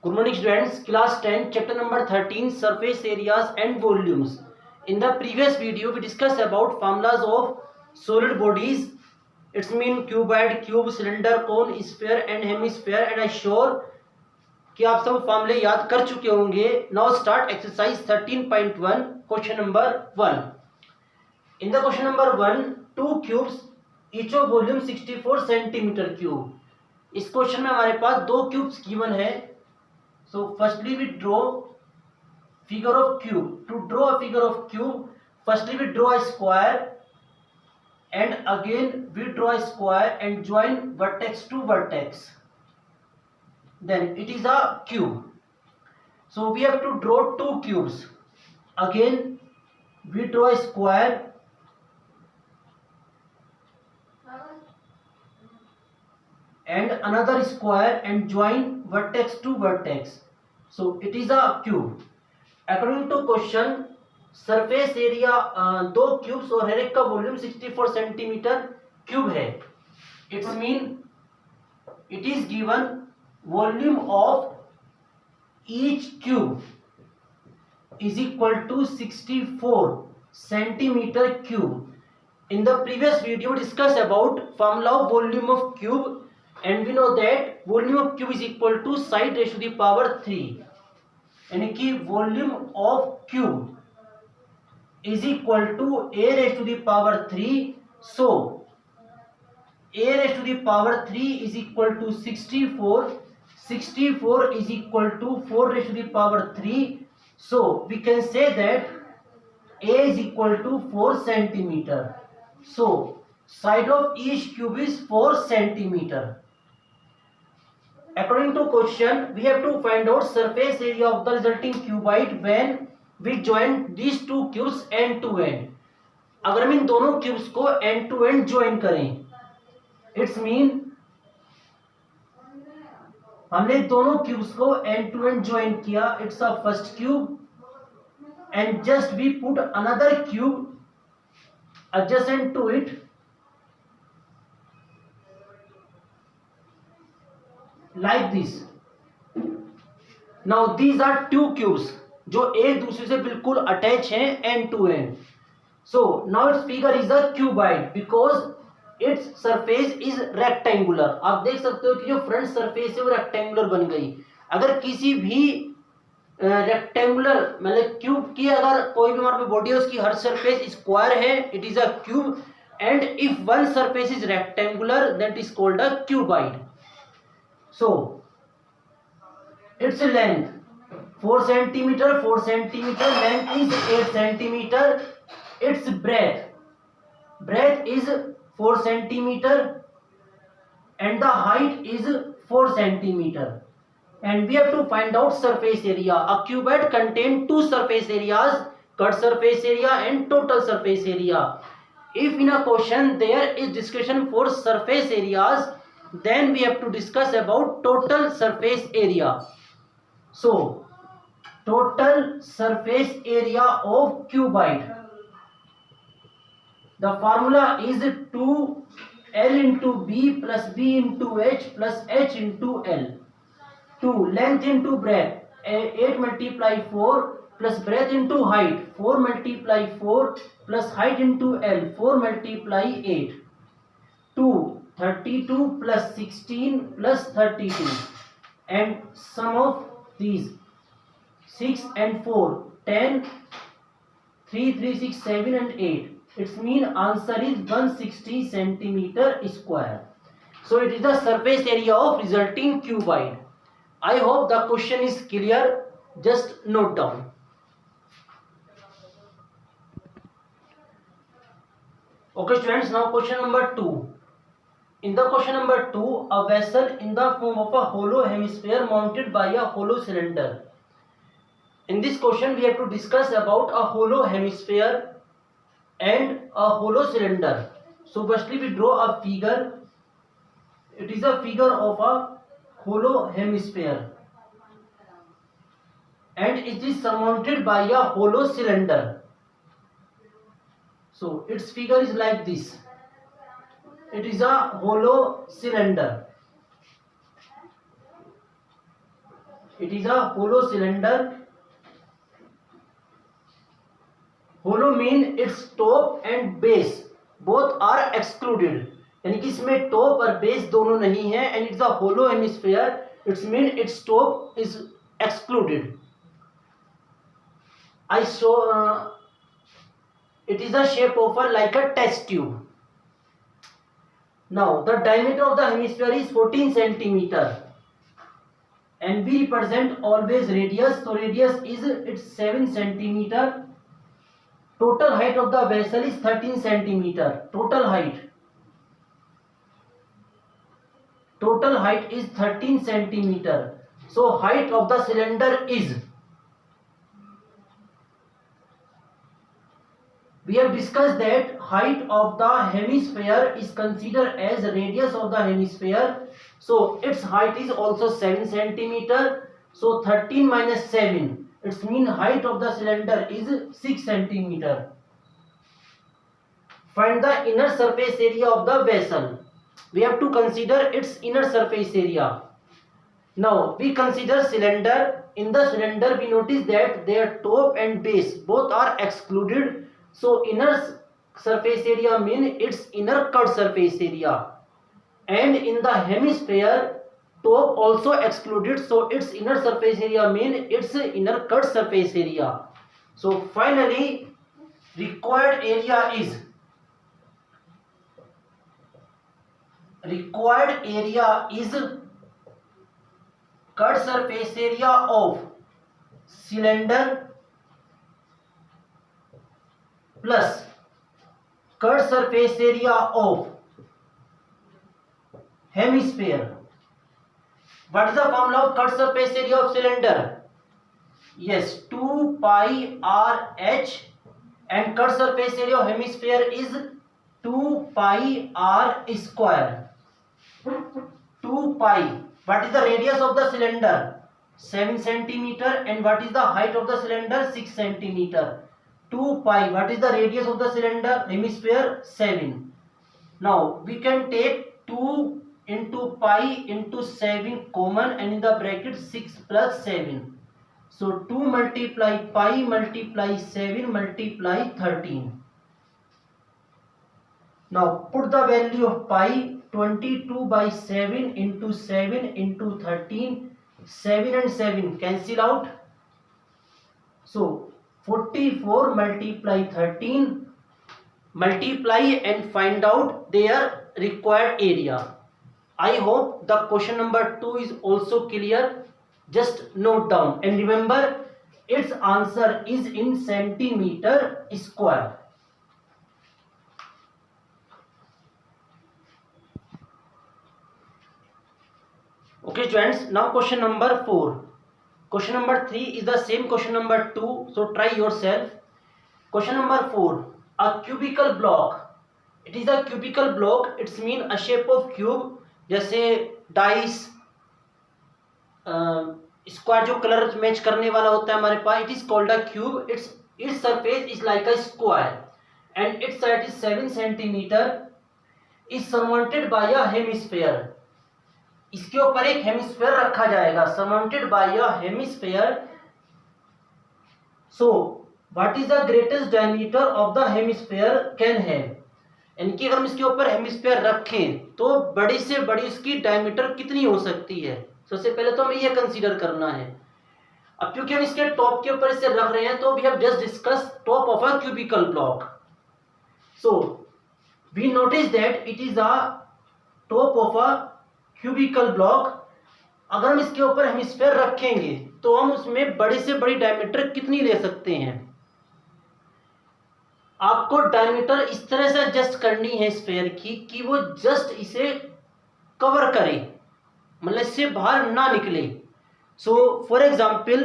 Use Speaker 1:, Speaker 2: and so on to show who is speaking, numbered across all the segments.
Speaker 1: Good morning students, class 10, chapter number 13, surface areas and volumes. In the previous video, we discussed about formulas of solid bodies. It's mean cuboid, cube, cylinder, cone, sphere and hemisphere, and I sure कि आप सब फॉर्मूले याद कर चुके होंगे. Now start exercise 13.1, question number 1. In the question number 1, two cubes, each of volume 64 centimeter cube. इस question में हमारे पास दो क्यूब्स गिवन है. So firstly we draw figure of cube. To draw a figure of cube, firstly we draw a square and again we draw a square and join vertex to vertex. Then it is a cube. So we have to draw two cubes. Again we draw a square and another square and join vertex to vertex. So it is a cube. According to question, surface area दो cubes और हर एक का volume 64 centimetre cube है. It's mean it is given volume of each cube is equal to 64 centimetre cube. In the previous video discussed about formula of volume of cube, and we know that volume of cube is equal to side raised to the power 3. यानी कि volume of cube is equal to a raised to the power 3. So a raised to the power 3 is equal to 64. 64 is equal to 4 raised to the power 3. So we can say that a is equal to 4 centimeter. So side of each cube is 4 centimeter. According to question, we have to find out surface area of the resulting cuboid when we join these two cubes end to end. अगर हम इन दोनों cubes को end to end join करें, it's mean हमने दोनों cubes को end to end join किया. It's a first cube and just we put another cube adjacent to it like this. Now these are two cubes जो एक दूसरे से बिल्कुल अटैच हैं end to end. So now its figure is a cuboid because its surface is rectangular. आप देख सकते हो कि जो फ्रंट सरफेस है वो रेक्टेंगुलर बन गई. अगर किसी भी रेक्टेंगुलर मतलब क्यूब की अगर कोई भी हमारे पे बॉडी है उसकी हर सरफेस स्क्वायर है, it is a cube. And if one surface is rectangular that is called a cuboid. So its length 4 centimetre, 4 centimetre, length is 8 centimetre. It's breadth is 4 centimeter and the height is 4 centimeter. And we have to find out surface area. A cuboid contains two surface areas, cut surface area and total surface area. If in a question there is discussion for surface areas, then we have to discuss about total surface area. So total surface area of cuboid, the formula is 2l into b plus b into h plus h into l. 2 length into breadth, 8 multiply 4 plus breadth into height, 4 multiply 4 plus height into L, 4 multiply 8. 2 32 plus 16 plus 32, and sum of these 6 and 4 10, 3 3 6 7 and 8. Its mean answer is 160 centimeter square. So it is the surface area of resulting cuboid. I hope the question is clear. Just note down. Okay students, now question number 2. In the question number 2, a vessel in the form of a hollow hemisphere mounted by a hollow cylinder. In this question we have to discuss about a hollow hemisphere and a hollow cylinder. So firstly we draw a figure. It is a figure of a hollow hemisphere and it is surmounted by a hollow cylinder. So its figure is like this. It is a hollow cylinder. It is a hollow cylinder. Hollow mean its top and base both are excluded. यानी कि इसमें top और base दोनों नहीं है. And it's a hollow hemisphere. It's mean its top is excluded. I show it is a shape of like a test tube. Now the diameter of the hemisphere is 14 centimeter and we represent always radius. So radius is it's 7 centimeter. Total height of the vessel is 13 centimeter. Total height is 13 centimeter. So height of the cylinder is, we have discussed that height of the hemisphere is considered as radius of the hemisphere. So its height is also 7 centimeter. So 13 minus 7, its mean height of the cylinder is 6 centimeter. Find the inner surface area of the vessel. We have to consider its inner surface area. Now we consider cylinder. In the cylinder we notice that their top and base both are excluded. So inner surface area mean its inner cut surface area, and in the hemisphere top also excluded. So its inner surface area mean its inner cut surface area. So finally required area is cut surface area of cylinder plus cut surface area of hemisphere. What is the formula of cut surface area of cylinder? Yes, 2 pi r h, and cut surface area of hemisphere is 2 pi r square. 2 pi. What is the radius of the cylinder? 7 centimeter. And what is the height of the cylinder? 6 centimeter. 2 pi. What is the radius of the cylinder? Hemisphere 7. Now we can take 2 into pi into 7 common, and in the bracket 6 plus 7. So 2 multiply pi multiply 7 multiply 13. Now put the value of pi. 22 by 7 into 7 into 13. 7 and 7 cancel out. So 44 multiply 13, multiply and find out their required area. I hope the question number 2 is also clear. Just note down and remember its answer is in centimeter square. Okay students, now question number 4. Question number 3 is the same question number 2, so try yourself. Question number 4, a cubical block. It is a cubical block. It's mean a shape of cube. जैसे dice square जो colour match करने वाला होता है हमारे पास. It is called a cube. its surface is like a square and its height is 7 centimeter. is surmounted by a hemisphere. इसके ऊपर एक हेमिस्फीयर रखा जाएगा. surmounted by a hemisphere. So what is the greatest diameter of the hemisphere can have? यानी कि अगर हम इसके ऊपर हेमिस्फीयर रखें तो बड़ी से बड़ी इसकी डायमीटर कितनी हो सकती है. सबसे पहले तो हमें यह कंसीडर करना है. अब क्योंकि हम इसके टॉप के ऊपर इसे रख रहे हैं तो we have just discuss top of a cubical block. So we notice that it is a top of a cubical block. अगर हम इसके ऊपर हेमिस्फीयर रखेंगे तो हम उसमें बड़ी से बड़ी डायमीटर कितनी ले सकते हैं. आपको डायमीटर इस तरह से एडजस्ट करनी है स्फीयर की कि वो जस्ट इसे कवर करे, मतलब इससे बाहर ना निकले. सो फॉर एग्जाम्पल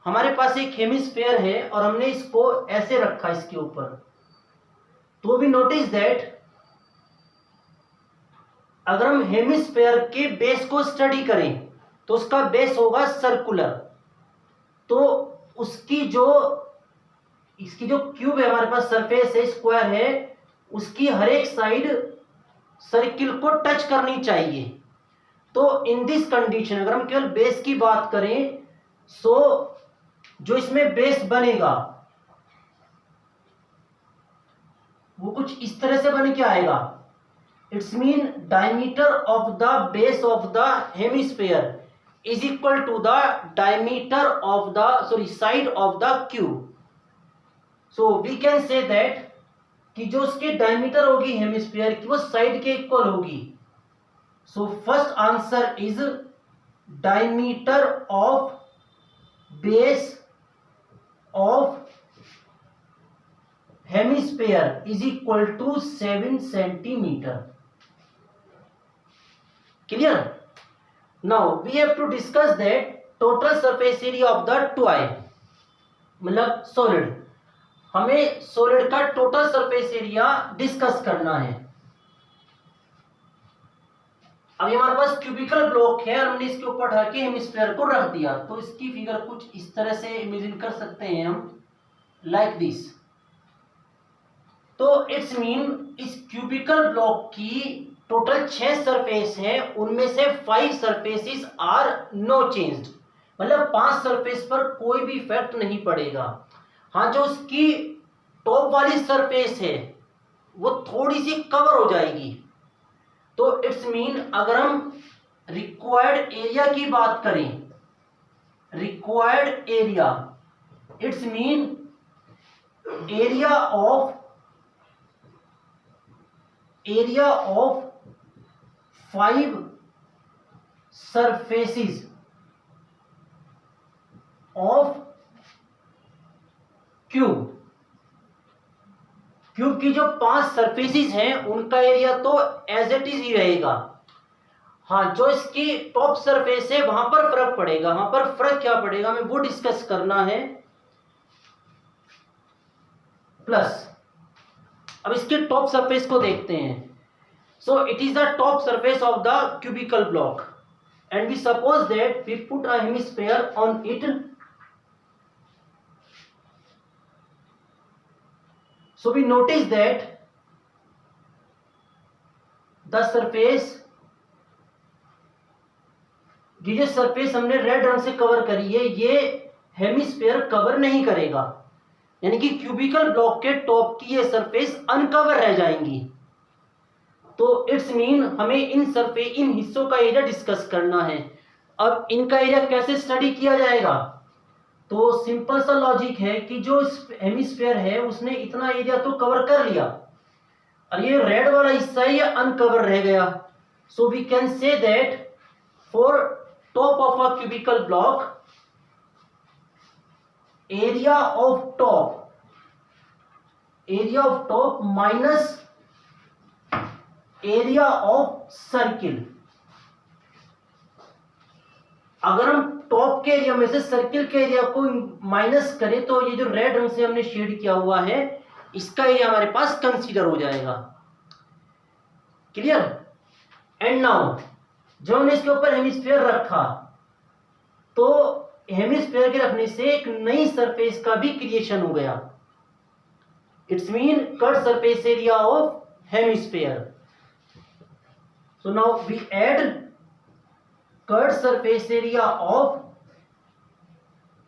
Speaker 1: हमारे पास एक हेमिस्फीयर है और हमने इसको ऐसे रखा इसके ऊपर, तो वी नोटिस दैट अगर हम हेमिस्फीयर के बेस को स्टडी करें तो उसका बेस होगा सर्कुलर. तो इसकी जो क्यूब है हमारे पास, सरफेस है, स्क्वायर है, उसकी हर एक साइड सर्किल को टच करनी चाहिए. तो इन दिस कंडीशन अगर हम केवल बेस की बात करें सो जो इसमें बेस बनेगा वो कुछ इस तरह से बन के आएगा. It's mean diameter of the base of the hemisphere is equal to the diameter of the side of the cube. So we can say that कि जो उसकी डायमीटर होगी हेमिस्फीयर की वो साइड के इक्वल होगी. So first answer is diameter of base of hemisphere is equal to 7 centimetre. Clear? Now we have to discuss that total surface area of the toy, मतलब solid. हमें solid का total surface area discuss करना है. अभी हमारे पास cubical block है और हमने इसके ऊपर ढक के हेमिस्फीयर को रख दिया. तो इसकी फिगर कुछ इस तरह से इमेजिन कर सकते हैं हम, लाइक दिस. तो इट्स मीन इस क्यूबिकल ब्लॉक की टोटल 6 सरफेस हैं, उनमें से 5 सरफेसेस आर नो चेंज्ड, मतलब 5 सरफेस पर कोई भी इफेक्ट नहीं पड़ेगा. हाँ, जो उसकी टॉप वाली सरफेस है वो थोड़ी सी कवर हो जाएगी. तो इट्स मीन अगर हम रिक्वायर्ड एरिया की बात करें, required area, it's mean area of 5 surfaces of cube. Cube की जो 5 सरफेसेस हैं उनका एरिया तो एज इट इज ही रहेगा. हाँ, जो इसकी टॉप सरफेस है वहां पर फर्क पड़ेगा. वहां पर फर्क क्या पड़ेगा हमें वो डिस्कस करना है. प्लस अब इसके टॉप सरफेस को देखते हैं. So it is the top surface of the cubical block and we suppose that we put a hemisphere on it. So we notice that the surface, ये जो सरफेस हमने रेड रंग से कवर करी है ये हेमिस्फीयर कवर नहीं करेगा, यानी कि क्यूबिकल ब्लॉक के टॉप की ये सरफेस अनकवर रह जाएंगी. तो इट्स मीन हमें इन हिस्सों का एरिया डिस्कस करना है. अब इनका एरिया कैसे स्टडी किया जाएगा? तो सिंपल सा लॉजिक है कि जो हेमिस्फीयर है उसने इतना एरिया तो कवर कर लिया और ये रेड वाला हिस्सा ये अनकवर रह गया. So we can say that for top of a cubical block area of top minus area of circle. अगर हम टॉप के एरिया में से सर्किल के एरिया को माइनस करें तो ये जो रेड रंग से हमने शेड किया हुआ है इसका एरिया हमारे पास कंसीडर हो जाएगा. क्लियर? एंड नाउ जब हमने इसके ऊपर हेमिस्फीयर रखा तो हेमिस्फीयर के रखने से एक नई सरफेस का भी क्रिएशन हो गया. It's mean cut surface area of hemisphere. So now we add cut surface area of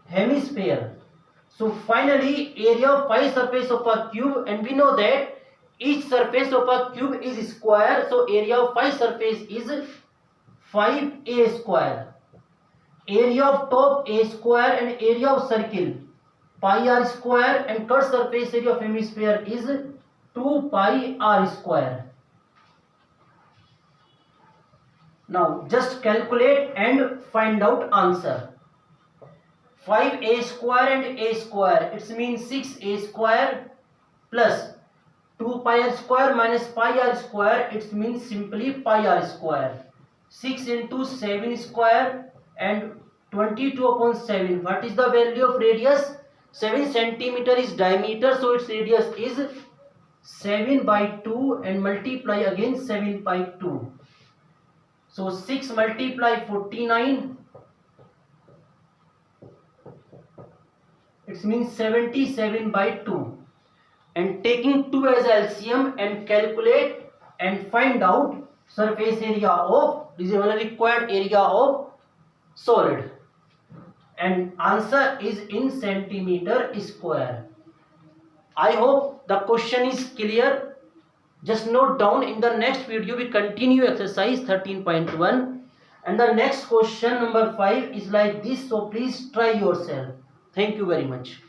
Speaker 1: hemisphere. So finally area of 5 surface of a cube, and we know that each surface of a cube is square, so area of 5 surface is 5a square. Area of top a square and area of circle pi r square, and cut surface area of hemisphere is 2 pi r square. Now just calculate and find out answer. 5a square and a square, it means 6a square plus 2 pi r square minus pi r square, it means simply pi r square. 6 into 7 square and 22 upon 7. What is the value of radius? 7 centimeter is diameter, so its radius is 7 by 2 and multiply again 7 by 2. So 6 multiply 49, it means 77 by 2, and taking 2 as LCM and calculate and find out surface area of, this is the required area of solid. and answer is in centimeter square. I hope the question is clear. Just note down. In the next video we continue exercise 13.1 and the next question number 5 is like this, so please try yourself. Thank you very much.